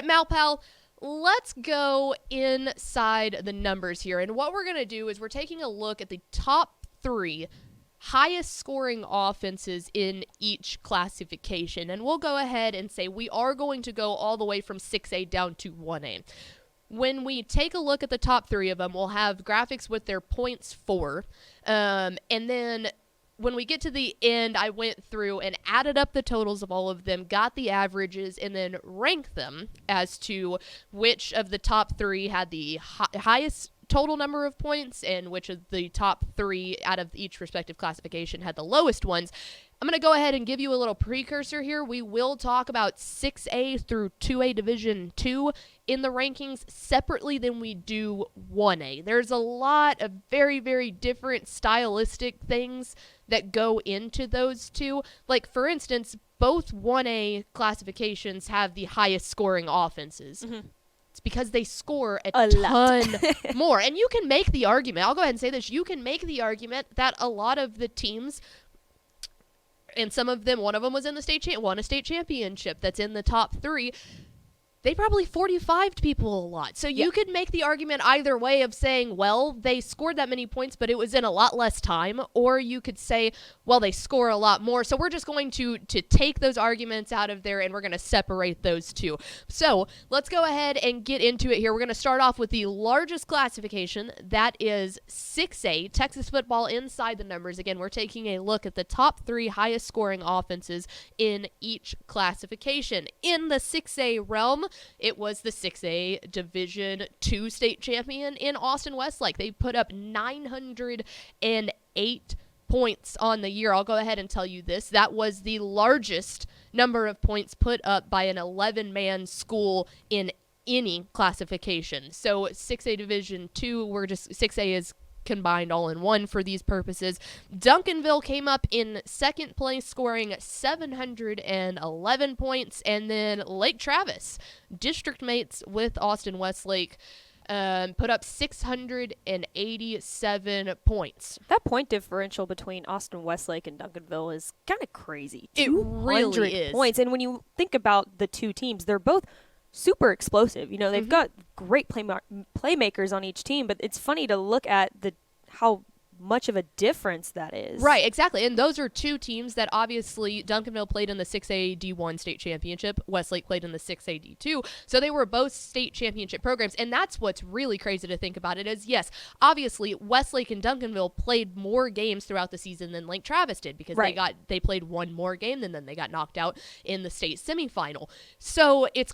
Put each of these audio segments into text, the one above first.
right, Malpal, let's go inside the numbers here. And what we're going to do is we're taking a look at the top 3 highest scoring offenses in each classification. And we'll go ahead and say we are going to go all the way from 6A down to 1A. When we take a look at the top 3 of them, we'll have graphics with their points for. And then when we get to the end, I went through and added up the totals of all of them, got the averages, and then ranked them as to which of the top 3 had the highest total number of points and which of the top 3 out of each respective classification had the lowest ones. I'm going to go ahead and give you a little precursor here. We will talk about 6A through 2A Division 2 in the rankings separately than we do 1A. There's a lot of very, very different stylistic things that go into those two. Like, for instance, both 1A classifications have the highest scoring offenses. Mm-hmm. It's because they score a ton more. And you can make the argument, I'll go ahead and say this, you can make the argument that a lot of the teams, and some of them, one of them was in the won a state championship that's in the top 3, they probably 45'd people a lot. So you could make the argument either way of saying, well, they scored that many points, but it was in a lot less time. Or you could say, well, they score a lot more. So we're just going to take those arguments out of there, and we're going to separate those two. So let's go ahead and get into it here. We're going to start off with the largest classification. That is 6A, Texas football inside the numbers. Again, we're taking a look at the top 3 highest scoring offenses in each classification. In the 6A realm, it was the 6A Division 2 state champion in Austin Westlake. They put up 908 points on the year. I'll go ahead and tell you this. That was the largest number of points put up by an 11-man school in any classification. So 6A Division 2, 6A is combined all in one for these purposes. Duncanville came up in second place, scoring 711 points, and then Lake Travis, district mates with Austin Westlake, put up 687 points. That point differential between Austin Westlake and Duncanville is kind of crazy. It really is. Points. And when you think about the two teams, they're both super explosive. You know, they've got great playmakers on each team, but it's funny to look at how much of a difference that is. Right, exactly. And those are two teams that obviously Duncanville played in the 6A D1 state championship. Westlake played in the 6A D2. So they were both state championship programs. And that's what's really crazy to think about it is, yes, obviously Westlake and Duncanville played more games throughout the season than Lake Travis did because they played one more game and then they got knocked out in the state semifinal. So it's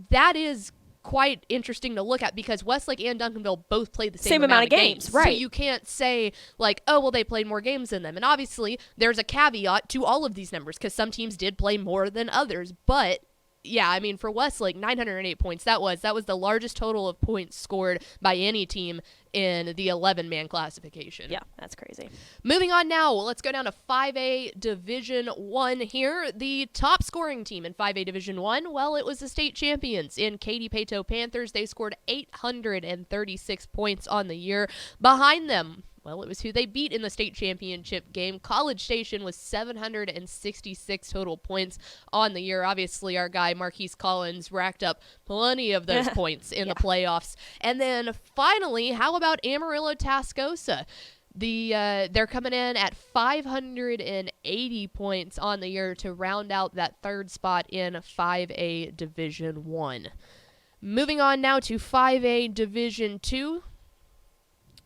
that is quite interesting to look at because Westlake and Duncanville both played the same amount of games. Right. So you can't say like, oh, well, they played more games than them. And obviously there's a caveat to all of these numbers because some teams did play more than others. But yeah, I mean, for Westlake, 908 points, that was the largest total of points scored by any team in the 11-man classification. Yeah, that's crazy. Moving on now, let's go down to 5A Division 1 here. The top scoring team in 5A Division 1, well, it was the state champions in Katy Pato Panthers. They scored 836 points on the year. Behind them, well, it was who they beat in the state championship game. College Station was 766 total points on the year. Obviously, our guy Marquise Collins racked up plenty of those points in the playoffs. And then finally, how about Amarillo Tascosa? They're coming in at 580 points on the year to round out that third spot in 5A Division 1. Moving on now to 5A Division 2.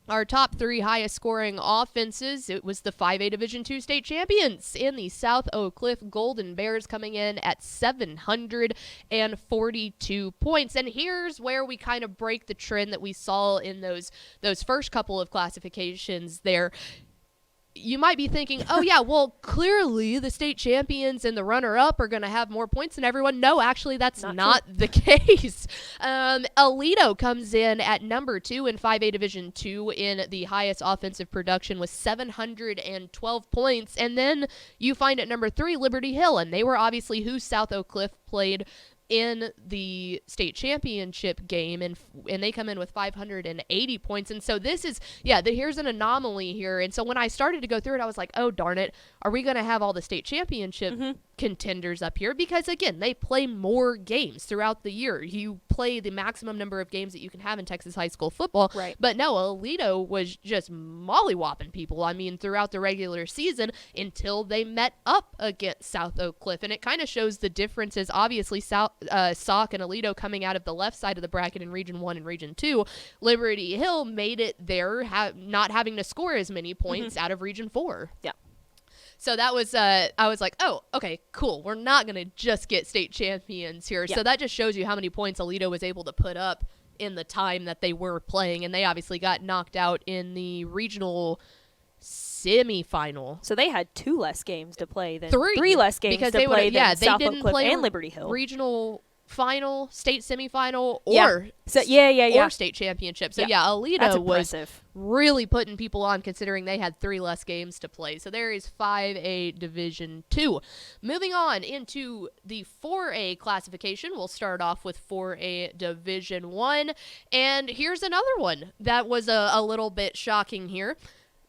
Our top 3 highest scoring offenses, it was the 5A Division 2 state champions in the South Oak Cliff Golden Bears coming in at 742 points. And here's where we kind of break the trend that we saw in those first couple of classifications there. You might be thinking, oh, yeah, well, clearly the state champions and the runner-up are going to have more points than everyone. No, actually, that's not the case. Aledo comes in at number 2 in 5A Division 2 in the highest offensive production with 712 points. And then you find at number 3 Liberty Hill, and they were obviously who South Oak Cliff played in the state championship game, and they come in with 580 points. And so this is, here's an anomaly here. And so when I started to go through it, I was like, oh, darn it, are we going to have all the state championship contenders up here because, again, they play more games throughout the year. You play the maximum number of games that you can have in Texas high school football. Right. But no, Aledo was just mollywopping people, I mean, throughout the regular season until they met up against South Oak Cliff. And it kind of shows the differences. Obviously, Sock and Aledo coming out of the left side of the bracket in Region 1 and Region 2. Liberty Hill made it there, not having to score as many points out of Region 4. Yeah. So that was, I was like, oh, okay, cool. We're not going to just get state champions here. Yeah. So that just shows you how many points Aledo was able to put up in the time that they were playing. And they obviously got knocked out in the regional semifinal. So they had 2 less games to play than Three less games because to they play than they South Oak didn't Cliff play and Liberty Hill. Regional final, state semifinal, Yeah. or So yeah. or state championship. So Yeah. yeah, Aledo That's was impressive. really putting people on considering they had 3 less games to play. So there is 5A Division 2. Moving on into the 4A classification, we'll start off with 4A Division 1. And here's another one that was a little bit shocking here.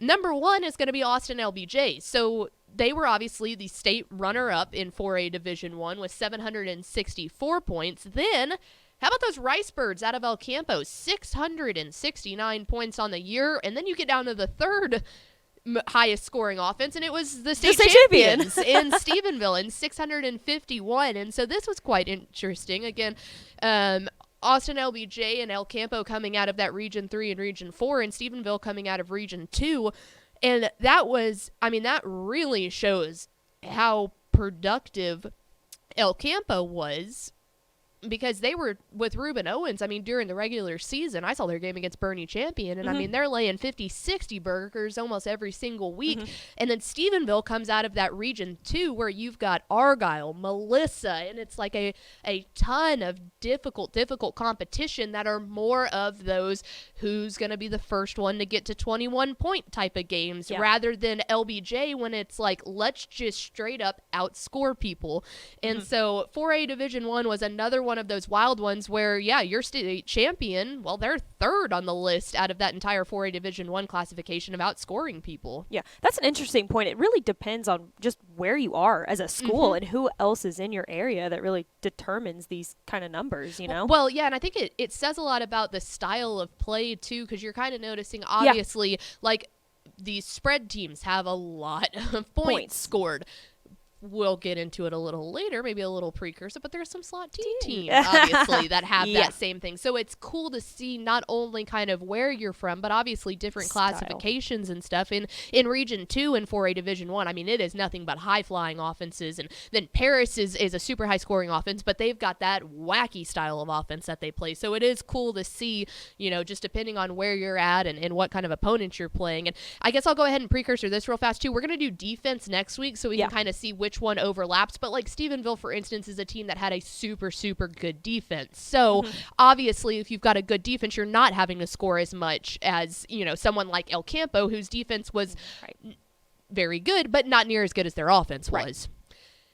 Number 1 is going to be Austin LBJ. So they were obviously the state runner-up in 4A Division 1 with 764 points. Then, how about those Rice Birds out of El Campo? 669 points on the year. And then you get down to the third highest scoring offense, and it was the state champions in Stephenville in 651. And so this was quite interesting. Again, Austin LBJ and El Campo coming out of that Region 3 and Region 4, and Stephenville coming out of Region 2. And that was, I mean, that really shows how productive El Campo was because they were with Reuben Owens. I mean, during the regular season, I saw their game against Bernie Champion, and I mean, they're laying 50, 60 burgers almost every single week. And then Stephenville comes out of that Region 2 where you've got Argyle, Melissa, and it's like a ton of difficult competition that are more of those who's going to be the first one to get to 21 point type of games rather than LBJ when it's like, let's just straight up outscore people. And so 4A Division 1 was another one of those wild ones where, yeah, your state champion, well, they're third on the list out of that entire 4A Division 1 classification of outscoring people. Yeah, that's an interesting point. It really depends on just where you are as a school and who else is in your area that really determines these kind of numbers, you know? Well, yeah, and I think it says a lot about the style of play, too, because you're kind of noticing, obviously, like, these spread teams have a lot of points scored. We'll get into it a little later, maybe a little precursor, but there's some slot teams, obviously, that have that same thing. So it's cool to see not only kind of where you're from, but obviously different classifications and stuff. In Region 2 and 4A Division 1, I mean, it is nothing but high-flying offenses. And then Paris is a super high-scoring offense, but they've got that wacky style of offense that they play. So it is cool to see, you know, just depending on where you're at and what kind of opponents you're playing. And I guess I'll go ahead and precursor this real fast, too. We're going to do defense next week so we can kind of see which one overlaps, but like Stephenville, for instance, is a team that had a super good defense. So obviously, if you've got a good defense, you're not having to score as much as, you know, someone like El Campo, whose defense was very good, but not near as good as their offense was.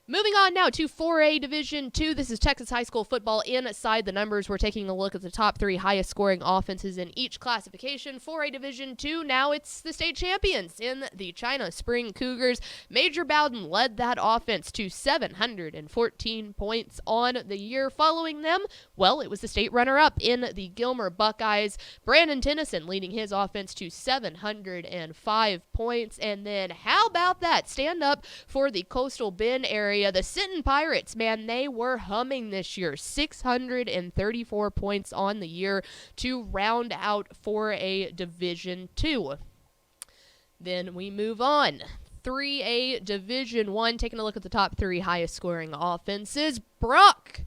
Moving on now to 4A Division 2. This is Texas high school football inside the numbers. We're taking a look at the top 3 highest scoring offenses in each classification. 4A Division 2, now it's the state champions in the China Spring Cougars. Major Bowden led that offense to 714 points on the year. Following them, well, it was the state runner-up in the Gilmer Buckeyes. Brandon Tennyson leading his offense to 705 points. And then how about that? Stand up for the Coastal Bend area. The Sinton Pirates, man, they were humming this year. 634 points on the year to round out 4A Division 2. Then we move on. 3A Division 1, taking a look at the top 3 highest scoring offenses. Brock,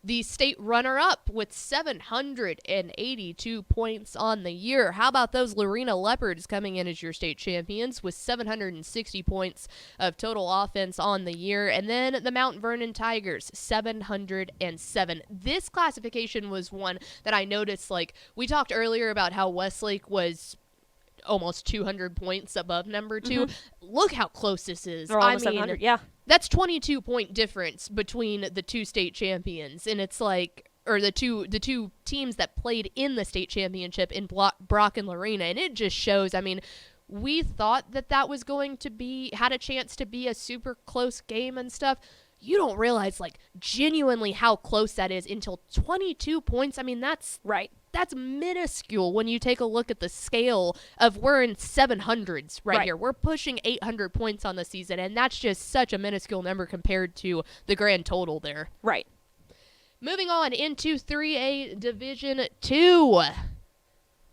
the state runner-up with 782 points on the year. How about those Lorena Leopards coming in as your state champions with 760 points of total offense on the year? And then the Mount Vernon Tigers, 707. This classification was one that I noticed, like, we talked earlier about how Westlake was almost 200 points above number 2. Look how close this is. They're almost 700, yeah. That's 22-point difference between the 2 state champions, and it's like, or the two teams that played in the state championship in Brock and Lorena, and it just shows. I mean, we thought that was going to be had a chance to be a super close game and stuff. you don't realize, like, genuinely how close that is until 22 points. I mean, that's Right. that's minuscule when you take a look at the scale of we're in 700s right here. We're pushing 800 points on the season, and that's just such a minuscule number compared to the grand total there. Right. Moving on into 3A Division 2.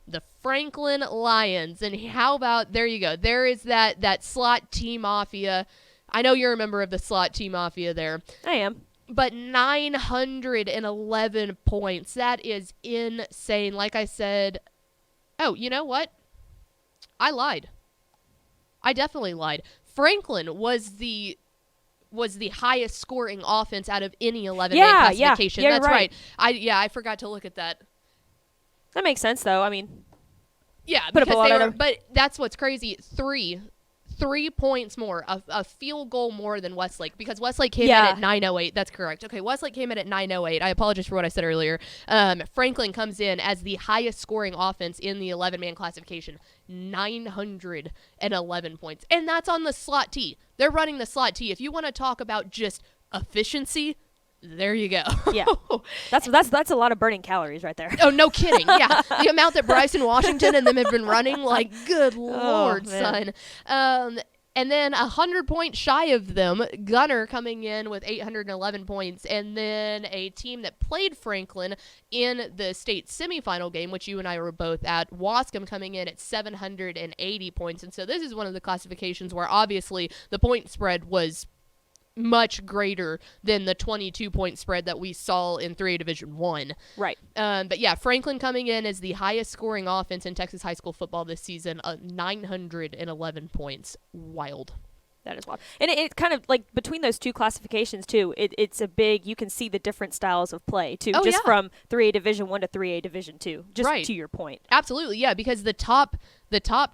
The Franklin Lions. And how about, there you go. There is that slot T Mafia. I know you're a member of the slot T Mafia there. I am. But 911 points. That is insane. Like I said, oh, you know what? I lied. I definitely lied. Franklin was the highest scoring offense out of any 11-man classification. Yeah, That's right. I forgot to look at that. That makes sense, though. I mean, Yeah, put up a because lot they of were, them. but that's what's crazy. 3 points more, a field goal more than Westlake, because Westlake came in at 908. That's correct. Okay, Westlake came in at 908. I apologize for what I said earlier. Franklin comes in as the highest scoring offense in the 11-man classification, 911 points. And that's on the slot T. They're running the slot T. If you want to talk about just efficiency, there you go. Yeah. That's a lot of burning calories right there. Oh, no kidding. Yeah. The amount that Bryson Washington and them have been running, like, good Lord, man. son. And then 100 points shy of them, Gunner coming in with 811 points. And then a team that played Franklin in the state semifinal game, which you and I were both at, Wascom coming in at 780 points. And so this is one of the classifications where obviously the point spread was much greater than the 22-point spread that we saw in 3A Division 1. Right. But yeah, Franklin coming in as the highest scoring offense in Texas high school football this season, 911 points. Wild. That is wild. And it kind of, like, between those two classifications, too, it's a big, you can see the different styles of play, too, just from 3A Division 1 to 3A Division 2, just to your point. Absolutely, yeah, because the top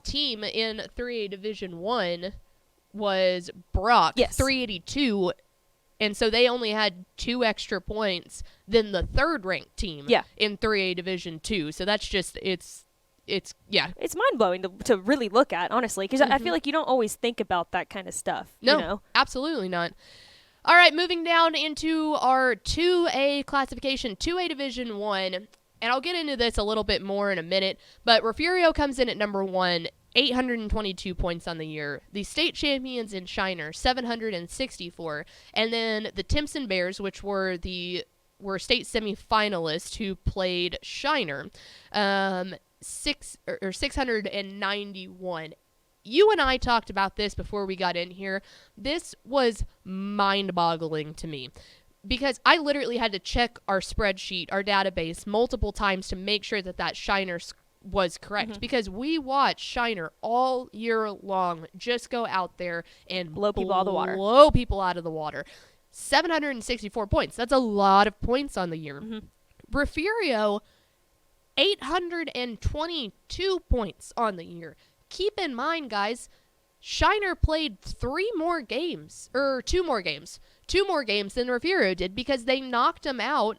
team in 3A Division 1 was Brock, 382, and so they only had 2 extra points than the third-ranked team in 3A Division 2. So that's just, it's mind-blowing to really look at, honestly, because I feel like you don't always think about that kind of stuff. No, you know? Absolutely not. All right, moving down into our 2A classification, 2A Division 1, and I'll get into this a little bit more in a minute, but Refugio comes in at number 1, 822 points on the year. The state champions in Shiner, 764. And then the Timpson Bears, which were state semifinalists who played Shiner, 691. You and I talked about this before we got in here. This was mind-boggling to me, because I literally had to check our spreadsheet, our database, multiple times to make sure that Shiner was correct, because we watched Shiner all year long just go out there and blow people out of the water. 764 points. That's a lot of points on the year. Refugio, 822 points on the year. Keep in mind, guys, Shiner played 2 more games than Refugio did, because they knocked them out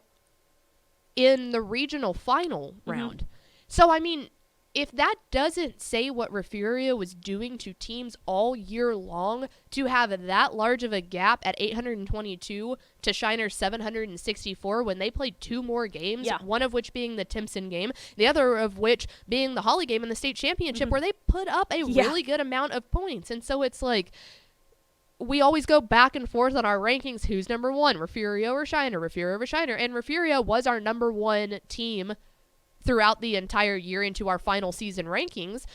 in the regional final round. So, I mean, if that doesn't say what Refugio was doing to teams all year long, to have that large of a gap at 822 to Shiner's 764 when they played 2 more games, one of which being the Timpson game, the other of which being the Holly game in the state championship, where they put up a really good amount of points. And so it's like, we always go back and forth on our rankings. Who's number 1, Refugio or Shiner, Refugio or Shiner? And Refugio was our number 1 team throughout the entire year into our final season rankings,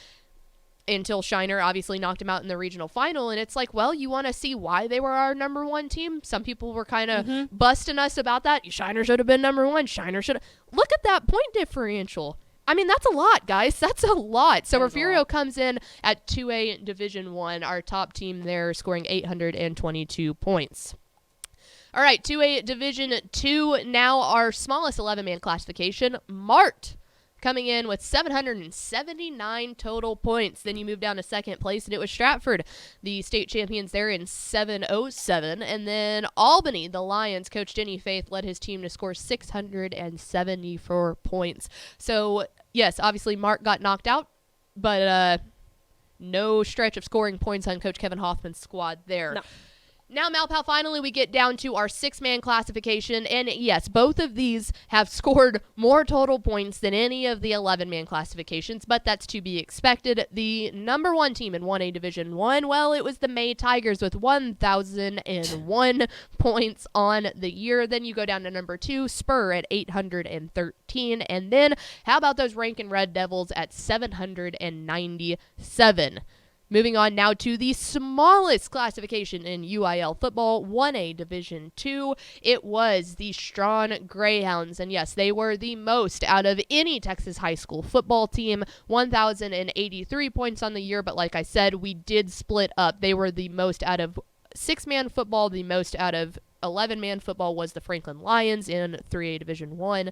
until Shiner obviously knocked him out in the regional final. And it's like, well, you want to see why they were our number 1 team? Some people were kind of busting us about that. Shiner should have been number 1. Shiner should have. Look at that point differential. I mean, that's a lot, guys. That's a lot. So Refugio comes in at 2A Division 1, our top team there, scoring 822 points. All right, 2A Division 2, now our smallest 11-man classification, Mart, coming in with 779 total points. Then you move down to second place, and it was Stratford, the state champions there, in 707. And then Albany, the Lions, Coach Denny Faith led his team to score 674 points. So, yes, obviously Mart got knocked out, but no stretch of scoring points on Coach Kevin Hoffman's squad there. No. Now, Malpal, finally we get down to our 6-man classification, and yes, both of these have scored more total points than any of the 11-man classifications, but that's to be expected. The number 1 team in 1A Division 1, well, it was the May Tigers with 1,001 points on the year. Then you go down to number 2, Spur at 813, and then how about those Rankin Red Devils at 797? Moving on now to the smallest classification in UIL football, 1A Division 2. It was the Strawn Greyhounds, and yes, they were the most out of any Texas high school football team, 1,083 points on the year, but like I said, we did split up. They were the most out of 6-man football, the most out of 11-man football was the Franklin Lions in 3A Division 1,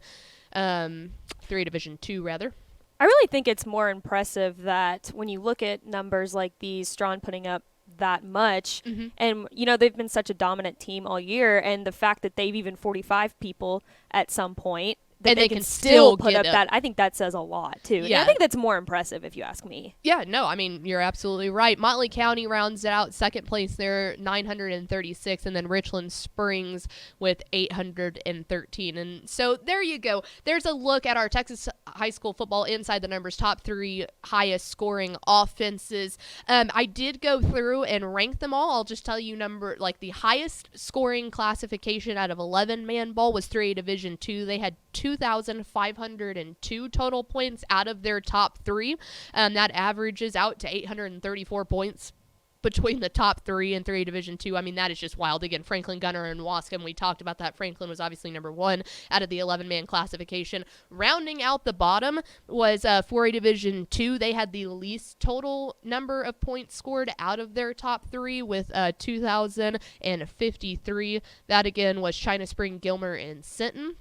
3A Division 2 rather. I really think it's more impressive that when you look at numbers like these, Strawn putting up that much, and, you know, they've been such a dominant team all year, and the fact that they've even 45 people at some point, that and they can still put up that, I think that says a lot, too. Yeah. And I think that's more impressive, if you ask me. Yeah, no, I mean, you're absolutely right. Motley County rounds it out second place there, 936, and then Richland Springs with 813. And so there you go. There's a look at our Texas high school football Inside the Numbers top 3 highest scoring offenses. I did go through and rank them all. I'll just tell you the highest scoring classification out of 11-man ball was 3A Division 2. They had 2,502 total points out of their top 3. That averages out to 834 points between the top 3 and 3A Division 2. I mean, that is just wild. Again, Franklin, Gunner, and Wascom, we talked about that. Franklin was obviously number 1 out of the 11-man classification. Rounding out the bottom was 4A Division 2. They had the least total number of points scored out of their top 3 with 2,053. That, again, was China Spring, Gilmer, and Sinton.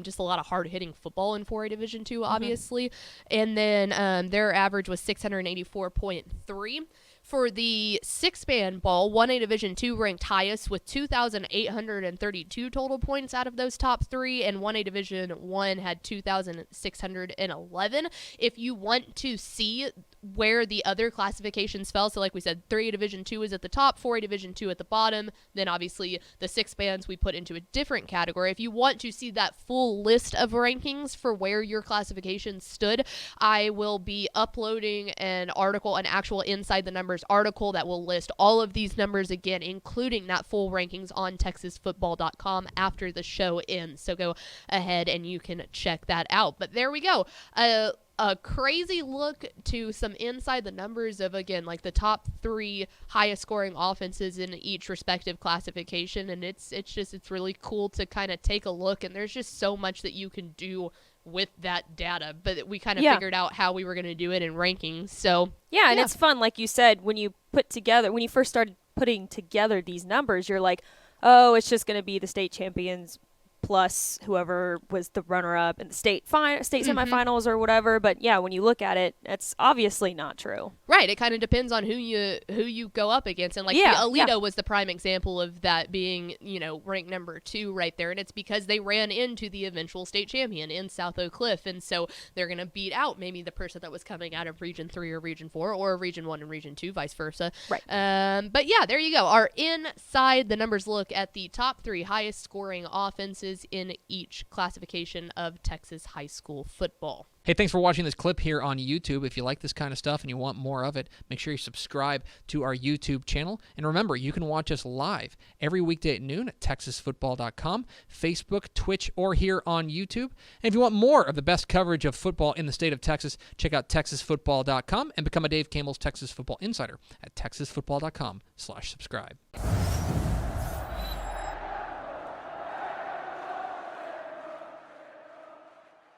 Just a lot of hard-hitting football in 4A Division 2, obviously. And then their average was 684.3. For the 6-man ball, 1A Division 2 ranked highest with 2,832 total points out of those top 3, and 1A Division 1 had 2,611. If you want to see where the other classifications fell, so like we said, 3A Division 2 is at the top, 4A Division 2 at the bottom, then obviously the 6-mans we put into a different category. If you want to see that full list of rankings for where your classification stood, I will be uploading an actual Inside the Numbers article that will list all of these numbers again, including that full rankings on TexasFootball.com after the show ends. So go ahead and you can check that out. But there we go. A crazy look to some Inside the Numbers of, again, like the top 3 highest scoring offenses in each respective classification. And it's really cool to kind of take a look, and there's just so much that you can do with that data, but we kind of figured out how we were going to do it in rankings. So and it's fun, like you said, when you first started putting together these numbers, you're like, oh, it's just going to be the state champions plus whoever was the runner-up in the state semifinals or whatever. But yeah, when you look at it, it's obviously not true. Right. It kind of depends on who you go up against. And Alito was the prime example of that being, ranked number 2 right there. And it's because they ran into the eventual state champion in South Oak Cliff. And so they're going to beat out maybe the person that was coming out of Region 3 or Region 4 or Region 1 and Region 2, vice versa. Right. But yeah, there you go. Our Inside the Numbers look at the top 3 highest scoring offenses in each classification of Texas high school football. Hey, thanks for watching this clip here on YouTube. If you like this kind of stuff and you want more of it, make sure you subscribe to our YouTube channel. And remember, you can watch us live every weekday at noon at TexasFootball.com, Facebook, Twitch, or here on YouTube. And if you want more of the best coverage of football in the state of Texas, check out TexasFootball.com and become a Dave Campbell's Texas Football Insider at TexasFootball.com/subscribe.